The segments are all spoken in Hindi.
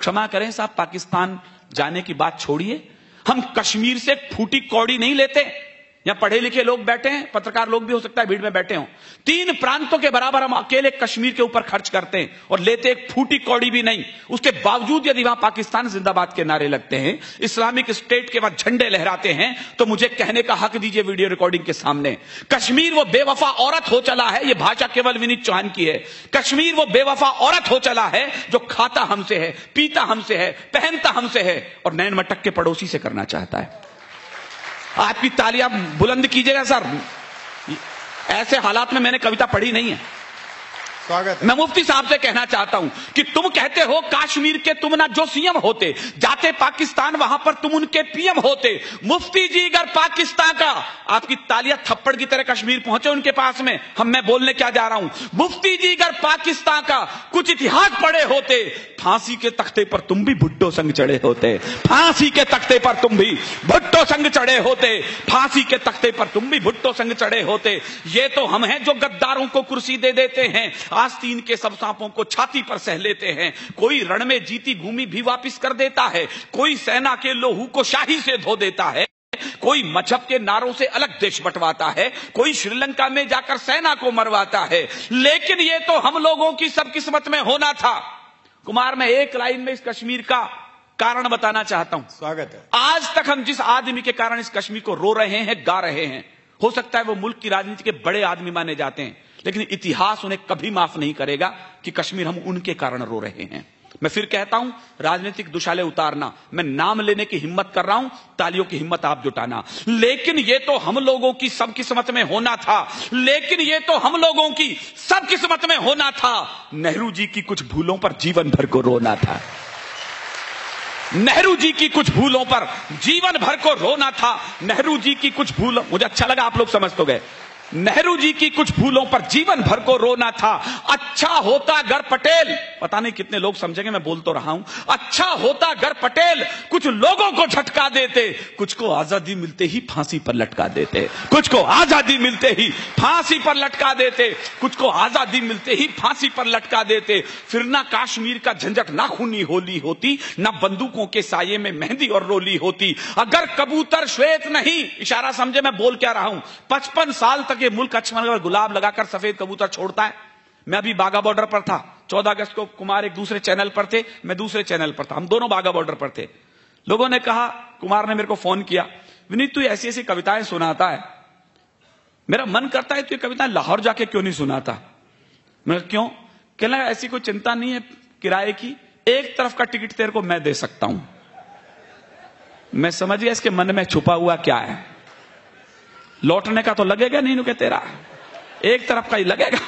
क्षमा करें साहब, पाकिस्तान जाने की बात छोड़िए, हम कश्मीर से फूटी कौड़ी नहीं लेते। यहां पढ़े लिखे लोग बैठे हैं, पत्रकार लोग भी हो सकता है भीड़ में बैठे हों। 3 प्रांतों के बराबर हम अकेले कश्मीर के ऊपर खर्च करते हैं और लेते एक फूटी कौड़ी भी नहीं। उसके बावजूद यदि वहां पाकिस्तान जिंदाबाद के नारे लगते हैं, इस्लामिक स्टेट के बाद झंडे लहराते हैं, तो मुझे कहने का हक दीजिए वीडियो रिकॉर्डिंग के सामने, कश्मीर वो बेवफा औरत हो चला है। यह भाषा केवल विनीत चौहान की है। कश्मीर वो बेवफा औरत हो चला है जो खाता हमसे है, पीता हमसे है, पहनता हमसे है और नैन मटक के पड़ोसी से करना चाहता है। आपकी तालियां बुलंद कीजिएगा सर। ऐसे हालात में मैंने कविता पढ़ी नहीं है। स्वागत है। मैं मुफ्ती साहब से कहना चाहता हूं कि तुम कहते हो कश्मीर के तुम ना जो सीएम होते, जाते पाकिस्तान वहां पर तुम उनके पीएम होते। मुफ्ती जी अगर पाकिस्तान का, आपकी तालियां थप्पड़ की तरह कश्मीर पहुंचे उनके पास में, मैं बोलने क्या जा रहा हूं। मुफ्ती जी अगर पाकिस्तान का कुछ इतिहास पढ़े होते, फांसी के तख्ते पर तुम भी भुट्टो संग चढ़े होते। फांसी के तख्ते पर तुम भी भुट्टो संग चढ़े होते। फांसी के तख्ते पर तुम भी भुट्टो संग चढ़े होते। ये तो हम हैं जो गद्दारों को कुर्सी दे देते हैं, आस्तीन के सब सांपों को छाती पर सह लेते हैं। कोई रण में जीती भूमि भी वापिस कर देता है, कोई सेना के लोहू को शाही से धो देता है, कोई मजहब के नारों से अलग देश बंटवाता है, कोई श्रीलंका में जाकर सेना को मरवाता है। लेकिन ये तो हम लोगों की सब किस्मत में होना था। कुमार, मैं एक लाइन में इस कश्मीर का कारण बताना चाहता हूं। स्वागत है। आज तक हम जिस आदमी के कारण इस कश्मीर को रो रहे हैं, गा रहे हैं, हो सकता है वो मुल्क की राजनीति के बड़े आदमी माने जाते हैं, लेकिन इतिहास उन्हें कभी माफ नहीं करेगा कि कश्मीर हम उनके कारण रो रहे हैं। मैं फिर कहता हूं, राजनीतिक दुशाले उतारना, मैं नाम लेने की हिम्मत कर रहा हूं, तालियों की हिम्मत आप जुटाना। लेकिन ये तो हम लोगों की सब किस्मत में होना था। लेकिन ये तो हम लोगों की सब किस्मत में होना था। नेहरू जी की कुछ भूलों पर जीवन भर को रोना था। नेहरू जी की कुछ भूलों पर जीवन भर को रोना था। नेहरू जी की कुछ भूलों, मुझे अच्छा लगा आप लोग समझ तो गए, नेहरू जी की कुछ भूलों पर जीवन भर को रोना था। अच्छा होता अगर पटेल, पता नहीं कितने लोग समझेंगे, मैं बोल तो रहा हूं, अच्छा होता अगर पटेल कुछ लोगों को झटका देते, कुछ को आजादी मिलते ही फांसी पर लटका देते, कुछ को आजादी मिलते ही फांसी पर लटका देते, कुछ को आजादी मिलते ही फांसी पर लटका देते। फिर ना कश्मीर का झंझट, ना खूनी होली होती, ना बंदूकों के साये में मेहंदी और रोली होती। अगर कबूतर श्वेत नहीं, इशारा समझे मैं बोल क्या रहा हूं, 55 साल तक ये मुल्क अक्षर गुलाब लगाकर सफेद कबूतर छोड़ता है। मैं अभी बागा बॉर्डर पर था, 14 अगस्त को कुमार एक दूसरे चैनल पर थे, मैं दूसरे चैनल पर था, हम दोनों बागा बॉर्डर पर थे। लोगों ने कहा, कुमार ने मेरे को फोन किया, विनीत तू ऐसी ऐसी कविताएं सुनाता है, मेरा मन करता है तू ये कविताएं लाहौर जाके क्यों नहीं सुनाता। मैं क्यों? कहना ऐसी कोई चिंता नहीं है किराए की, एक तरफ का टिकट तेरे को मैं दे सकता हूं। मैं समझ गया इसके मन में छुपा हुआ क्या है। लौटने का तो लगेगा नहीं, नु तेरा एक तरफ का ही लगेगा।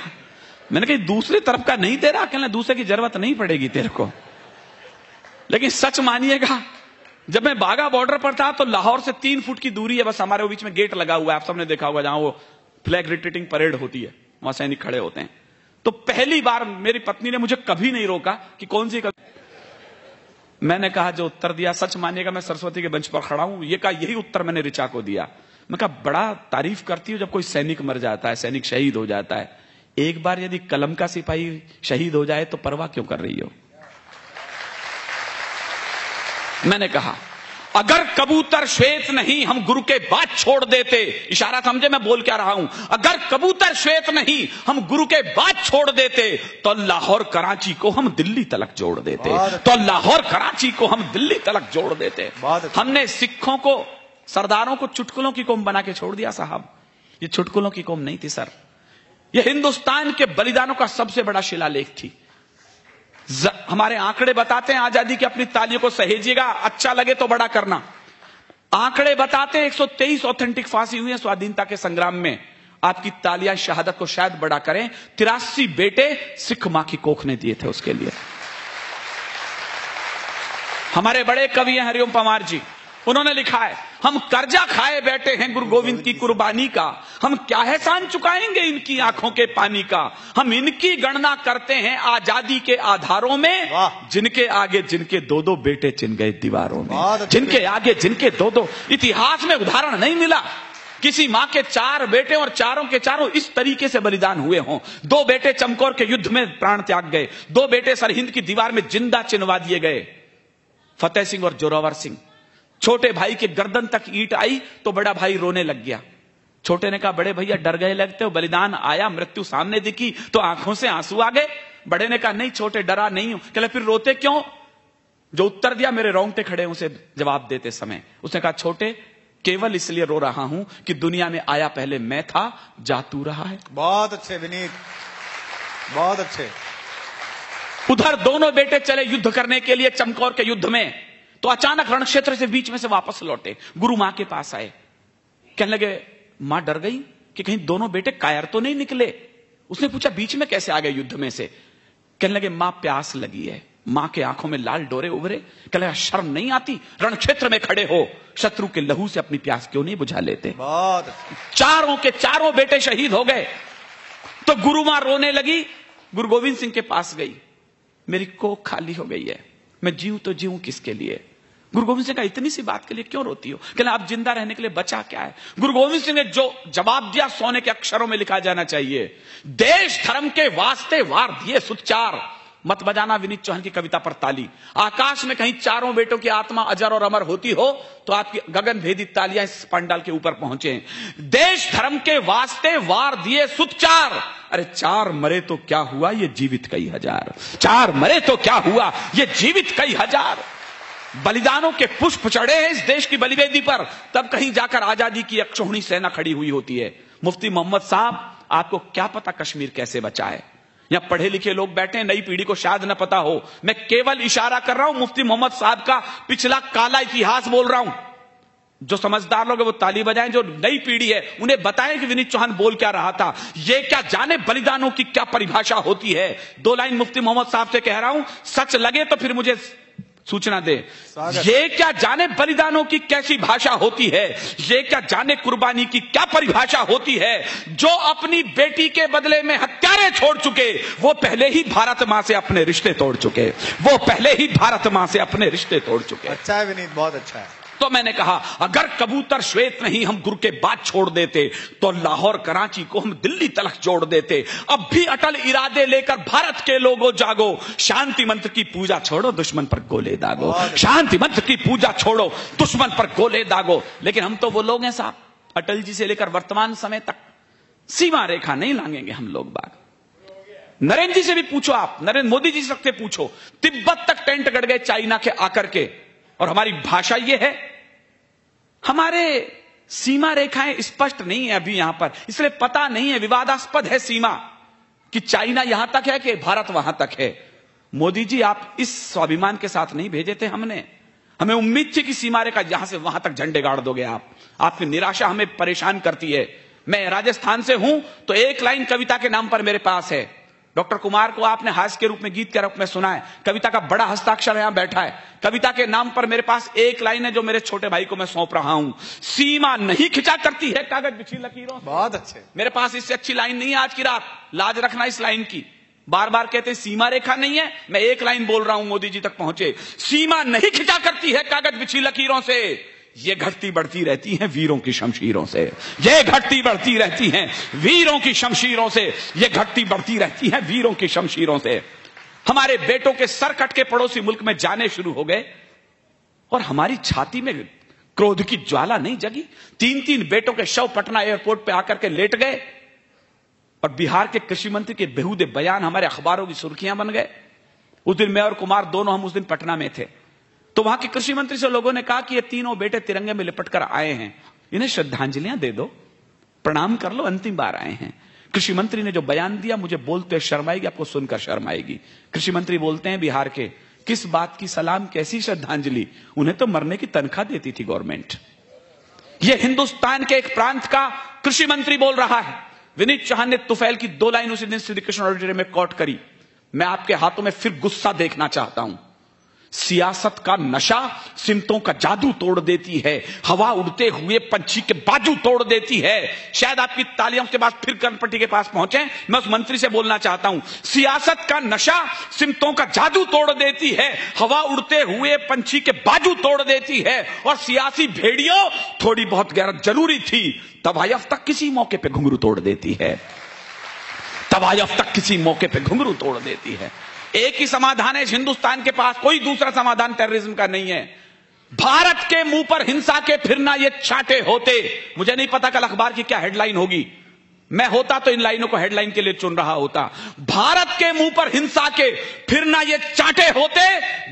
मैंने कहा दूसरी तरफ का नहीं दे रहा, कहना दूसरे की जरूरत नहीं पड़ेगी तेरे को। लेकिन सच मानिएगा, जब मैं बागा बॉर्डर पर था तो लाहौर से 3 फुट की दूरी है बस, हमारे बीच में गेट लगा हुआ है, आप सबने देखा होगा, जहां वो फ्लैग रिट्रीटिंग परेड होती है, वहां सैनिक खड़े होते हैं। तो पहली बार मेरी पत्नी ने मुझे कभी नहीं रोका कि कौन सी मैंने कहा जो उत्तर दिया, सच मानिएगा मैं सरस्वती के बेंच पर खड़ा हूं, ये कहा यही उत्तर मैंने ऋचा को दिया। मैं कहा बड़ा तारीफ करती हूं जब कोई सैनिक मर जाता है, सैनिक शहीद हो जाता है, एक बार यदि कलम का सिपाही शहीद हो जाए तो परवाह क्यों कर रही हो। मैंने कहा अगर कबूतर श्वेत नहीं हम गुरु के बाद छोड़ देते, इशारा समझे मैं बोल क्या रहा हूं, अगर कबूतर श्वेत नहीं हम गुरु के बाद छोड़ देते तो लाहौर कराची को हम दिल्ली तलक जोड़ देते, तो लाहौर कराची को हम दिल्ली तलक जोड़ देते। हमने सिखों को, सरदारों को चुटकुलों की कौम बना के छोड़ दिया साहब। ये चुटकुलों की कौम नहीं थी सर, ये हिंदुस्तान के बलिदानों का सबसे बड़ा शिलालेख थी। हमारे आंकड़े बताते हैं, आजादी की अपनी तालियों को सहेजिएगा, अच्छा लगे तो बड़ा करना। आंकड़े बताते हैं 123 ऑथेंटिक फांसी हुई है स्वाधीनता के संग्राम में। आपकी तालियां शहादत को शायद बड़ा करें। 83 बेटे सिख मां की कोख ने दिए थे उसके लिए। हमारे बड़े कवि हैं हरिओम पंवार जी, उन्होंने लिखा है हम कर्जा खाए बैठे हैं गुरु गोविंद की कुर्बानी का, हम क्या एहसान चुकाएंगे इनकी आंखों के पानी का। हम इनकी गणना करते हैं आजादी के आधारों में, जिनके आगे जिनके 2-2 बेटे चिन गए दीवारों में, जिनके आगे जिनके 2-2। इतिहास में उदाहरण नहीं मिला किसी मां के 4 बेटे और चारों के चारों इस तरीके से बलिदान हुए हों। 2 बेटे चमकौर के युद्ध में प्राण त्याग गए, 2 बेटे सरहिंद की दीवार में जिंदा चिनवा दिए गए। फतेह सिंह और जोरावर सिंह। छोटे भाई के गर्दन तक ईंट आई तो बड़ा भाई रोने लग गया। छोटे ने कहा, बड़े भैया डर गए लगते हो, बलिदान आया, मृत्यु सामने दिखी तो आंखों से आंसू आ गए। बड़े ने कहा, नहीं छोटे, डरा नहीं हूं। कहले, फिर रोते क्यों? जो उत्तर दिया, मेरे रोंगटे खड़े उसे जवाब देते समय। उसने कहा, छोटे, केवल इसलिए रो रहा हूं कि दुनिया में आया पहले मैं था, जा तू रहा है। बहुत अच्छे विनीत, बहुत अच्छे। उधर दोनों बेटे चले युद्ध करने के लिए चमकौर के युद्ध में, तो अचानक रण क्षेत्र से बीच में से वापस लौटे, गुरु मां के पास आए। कहने लगे, मां डर गई कि कहीं दोनों बेटे कायर तो नहीं निकले। उसने पूछा, बीच में कैसे आ गए युद्ध में से? कहने लगे, मां प्यास लगी है। मां के आंखों में लाल डोरे उभरे। कहने लगा, शर्म नहीं आती? रण क्षेत्र में खड़े हो, शत्रु के लहू से अपनी प्यास क्यों नहीं बुझा लेते? बहुत। चारों के चारों बेटे शहीद हो गए। तो गुरु मां रोने लगी, गुरु गोविंद सिंह के पास गई। मेरी कोख खाली हो गई है, मैं जीऊं तो जीऊं किसके लिए? गुरु गोविंद सिंह का, इतनी सी बात के लिए क्यों रोती हो? कहना, आप जिंदा रहने के लिए बचा क्या है? गुरु गोविंद सिंह ने जो जवाब दिया, सोने के अक्षरों में लिखा जाना चाहिए। देश धर्म के वास्ते वार दिए सुचार। मत बजाना विनीत चौहान की कविता पर ताली। आकाश में कहीं चारों बेटों की आत्मा अजर और अमर होती हो तो आपकी गगन भेदी तालियां इस पंडाल के ऊपर पहुंचे। देश धर्म के वास्ते वार दिए सुचार। अरे चार मरे तो क्या हुआ, ये जीवित कई हजार। चार मरे तो क्या हुआ, ये जीवित कई हजार। बलिदानों के पुष्प चढ़े हैं इस देश की बलिवेदी पर, तब कहीं जाकर आजादी की अक्षोहिणी सेना खड़ी हुई होती है। मुफ्ती मोहम्मद साहब, आपको क्या पता कश्मीर कैसे बचा है? यहां पढ़े लिखे लोग बैठे हैं, नई पीढ़ी को शायद न पता हो। मैं केवल इशारा कर रहा हूं, मुफ्ती मोहम्मद साहब का पिछला काला इतिहास बोल रहा हूं। जो समझदार लोग हैं वो ताली बजाएं, जो नई पीढ़ी है उन्हें बताएं कि विनीत चौहान बोल क्या रहा था। ये क्या जाने बलिदानों की क्या परिभाषा होती है। 2 लाइन मुफ्ती मोहम्मद साहब से कह रहा हूं, सच लगे तो फिर मुझे सूचना दे। ये क्या जाने बलिदानों की कैसी भाषा होती है, ये क्या जाने कुर्बानी की क्या परिभाषा होती है। जो अपनी बेटी के बदले में हत्यारे छोड़ चुके, वो पहले ही भारत मां से अपने रिश्ते तोड़ चुके। वो पहले ही भारत मां से अपने रिश्ते तोड़ चुके। अच्छा है विनीत, बहुत अच्छा है। तो मैंने कहा, अगर कबूतर श्वेत नहीं हम गुरु के बाद छोड़ देते तो लाहौर कराची को हम दिल्ली तलक जोड़ देते। अब भी अटल इरादे लेकर भारत के लोगों जागो, शांति मंत्र की पूजा छोड़ो, दुश्मन पर गोले दागो। शांति मंत्र की पूजा छोड़ो, दुश्मन पर गोले दागो। लेकिन हम तो वो लोग हैं साहब, अटल जी से लेकर वर्तमान समय तक सीमा रेखा नहीं लांघेंगे हम लोग बाग। नरेंद्र जी से भी पूछो, आप नरेंद्र मोदी जी से पूछो, तिब्बत तक टेंट गड़ गए चाइना के आकर के। और हमारी भाषा यह है, हमारे सीमा रेखाएं स्पष्ट नहीं है अभी यहां पर, इसलिए पता नहीं है, विवादास्पद है सीमा कि चाइना यहां तक है कि भारत वहां तक है। मोदी जी, आप इस स्वाभिमान के साथ नहीं भेजे थे हमने। हमें उम्मीद थी कि सीमा रेखा यहां से वहां तक झंडे गाड़ दोगे आप। आपकी निराशा हमें परेशान करती है। मैं राजस्थान से हूं तो एक लाइन कविता के नाम पर मेरे पास है। डॉक्टर कुमार को आपने हास्य के रूप में, गीत के रूप में सुना है। कविता का बड़ा हस्ताक्षर यहां बैठा है। कविता के नाम पर मेरे पास एक लाइन है जो मेरे छोटे भाई को मैं सौंप रहा हूं। सीमा नहीं खिंचा करती है कागज बिछी लकीरों। बहुत अच्छे। मेरे पास इससे अच्छी लाइन नहीं है आज की रात, लाज रखना इस लाइन की। बार बार कहते हैं सीमा रेखा नहीं है, मैं एक लाइन बोल रहा हूं, मोदी जी तक पहुंचे। सीमा नहीं खिंचा करती है कागज बिछी लकीरों से, ये घटती बढ़ती रहती हैं वीरों की शमशीरों से। ये घटती बढ़ती रहती हैं वीरों की शमशीरों से। ये घटती बढ़ती रहती हैं वीरों की शमशीरों से। हमारे बेटों के सर कट के पड़ोसी मुल्क में जाने शुरू हो गए और हमारी छाती में क्रोध की ज्वाला नहीं जगी। 3-3 बेटों के शव पटना एयरपोर्ट पे आकर के लेट गए और बिहार के कृषि मंत्री के बेहूदे बयान हमारे अखबारों की सुर्खियां बन गए। उस दिन मैं और कुमार दोनों, हम उस दिन पटना में थे, तो वहां के कृषि मंत्री से लोगों ने कहा कि ये तीनों बेटे तिरंगे में लिपट कर आए हैं, इन्हें श्रद्धांजलियां दे दो, प्रणाम कर लो, अंतिम बार आए हैं। कृषि मंत्री ने जो बयान दिया, मुझे बोलते शर्म आएगी, आपको सुनकर शर्म आएगी। कृषि मंत्री बोलते हैं बिहार के, किस बात की सलाम, कैसी श्रद्धांजलि, उन्हें तो मरने की तनख्वाह देती थी गवर्नमेंट। यह हिंदुस्तान के एक प्रांत का कृषि मंत्री बोल रहा है। विनीत चौहान ने तुफैल की 2 लाइन उसी दिन श्री कृष्ण ऑडिटोरियम में कोट करी। मैं आपके हाथों में फिर गुस्सा देखना चाहता हूं। सियासत का नशा सिमतों का जादू तोड़ देती है, हवा उड़ते हुए पंछी के बाजू तोड़ देती है। शायद आपकी तालियों के बाद फिर कर्णपट्टी के पास पहुंचे। मैं उस मंत्री से बोलना चाहता हूं, सियासत का नशा सिमतों का जादू तोड़ देती है, हवा उड़ते हुए पंछी के बाजू तोड़ देती है। और सियासी भेड़ियों, थोड़ी बहुत गैरत जरूरी थी, तवायफ तक किसी मौके पे घुंघरू तोड़ देती है। तवायफ तक किसी मौके पे घुंघरू तोड़ देती है। एक ही समाधान है इस हिंदुस्तान के पास, कोई दूसरा समाधान टेररिज्म का नहीं है। भारत के मुंह पर हिंसा के फिरना ये चाटे होते, मुझे नहीं पता कल अखबार की क्या हेडलाइन होगी, मैं होता तो इन लाइनों को हेडलाइन के लिए चुन रहा होता। भारत के मुंह पर हिंसा के फिरना ये चाटे होते,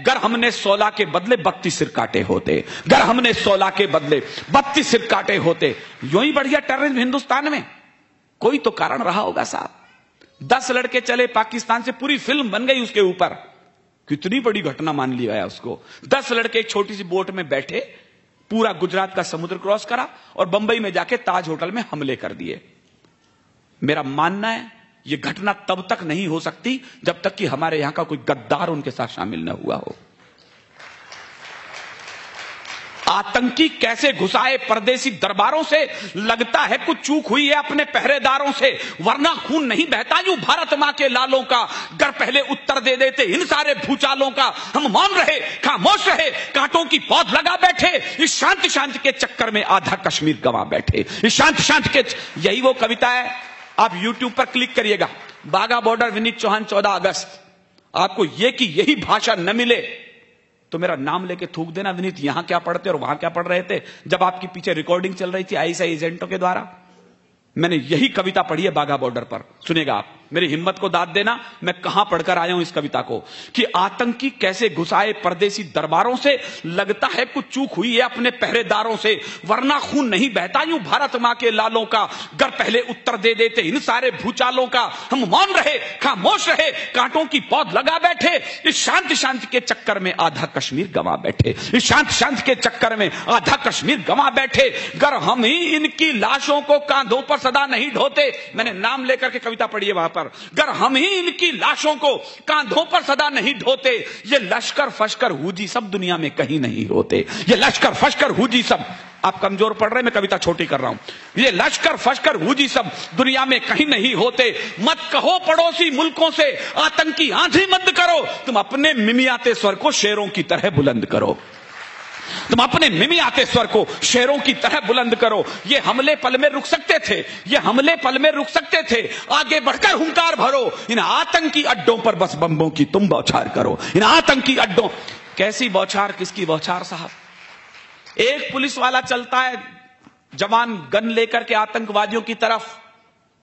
गर हमने 16 के बदले 32 सिर काटे होते, गर हमने 16 के बदले 32 सिर काटे होते। यूं ही बढ़िया टेररिज्म हिंदुस्तान में, कोई तो कारण रहा होगा साहब। 10 लड़के चले पाकिस्तान से, पूरी फिल्म बन गई उसके ऊपर, कितनी बड़ी घटना मान लिया गया उसको। 10 लड़के एक छोटी सी बोट में बैठे, पूरा गुजरात का समुद्र क्रॉस करा और बंबई में जाके ताज होटल में हमले कर दिए। मेरा मानना है यह घटना तब तक नहीं हो सकती जब तक कि हमारे यहां का कोई गद्दार उनके साथ शामिल न हुआ हो। आतंकी कैसे घुसाए परदेसी दरबारों से, लगता है कुछ चूक हुई है अपने पहरेदारों से, वरना खून नहीं बहता यूं भारत मां के लालों का, गर पहले उत्तर दे देते इन सारे भूचालों का। हम मौन रहे, खामोश रहे, कांटों की पौध लगा बैठे, इस शांति शांति के चक्कर में आधा कश्मीर गंवा बैठे, इस शांति शांति के। यही वो कविता है, आप यूट्यूब पर क्लिक करिएगा, बाघा बॉर्डर विनीत चौहान 14 अगस्त। आपको यह कि यही भाषा न मिले तो मेरा नाम लेके थूक देना, विनीत यहां क्या पढ़ते और वहां क्या पढ़ रहे थे, जब आपकी पीछे रिकॉर्डिंग चल रही थी आईएसआई एजेंटों के द्वारा। मैंने यही कविता पढ़ी है बाघा बॉर्डर पर, सुनेगा आप, मेरी हिम्मत को दाद देना मैं कहां पढ़कर आया हूं इस कविता को, कि आतंकी कैसे घुसाए परदेसी दरबारों से, लगता है कुछ चूक हुई है अपने पहरेदारों से, वरना खून नहीं बहता यूं भारत मां के लालों का, गर पहले उत्तर दे देते इन सारे भूचालों का। हम मौन रहे, खामोश रहे, कांटों की पौध लगा बैठे, इस शांति शांति के चक्कर में आधा कश्मीर गंवा बैठे, इस शांति शांति के चक्कर में आधा कश्मीर गंवा बैठे, गर हम ही इनकी लाशों को कांधों पर सदा नहीं ढोते। मैंने नाम लेकर के कविता पढ़ी है वहां पर, गर हम ही इनकी लाशों को कांधों पर सदा नहीं ढोते, ये लश्कर फश्कर हुजी सब दुनिया में कहीं नहीं होते, ये लश्कर फश्कर हुजी सब। आप कमजोर पढ़ रहे, मैं कविता छोटी कर रहा हूं। ये लश्कर फश्कर हुजी सब दुनिया में कहीं नहीं होते, मत कहो पड़ोसी मुल्कों से आतंकी आंधी मत करो, तुम अपने मिमियाते स्वर को शेरों की तरह बुलंद करो, तुम अपने मिमियाते स्वर को शेरों की तरह बुलंद करो। ये हमले पल में रुक सकते थे, ये हमले पल में रुक सकते थे, आगे बढ़कर हुंकार भरो, इन आतंकी अड्डों पर बस बम्बों की तुम बौछार करो, इन आतंकी अड्डों। कैसी बौछार, किसकी बौछार साहब? एक पुलिस वाला चलता है जवान गन लेकर के आतंकवादियों की तरफ,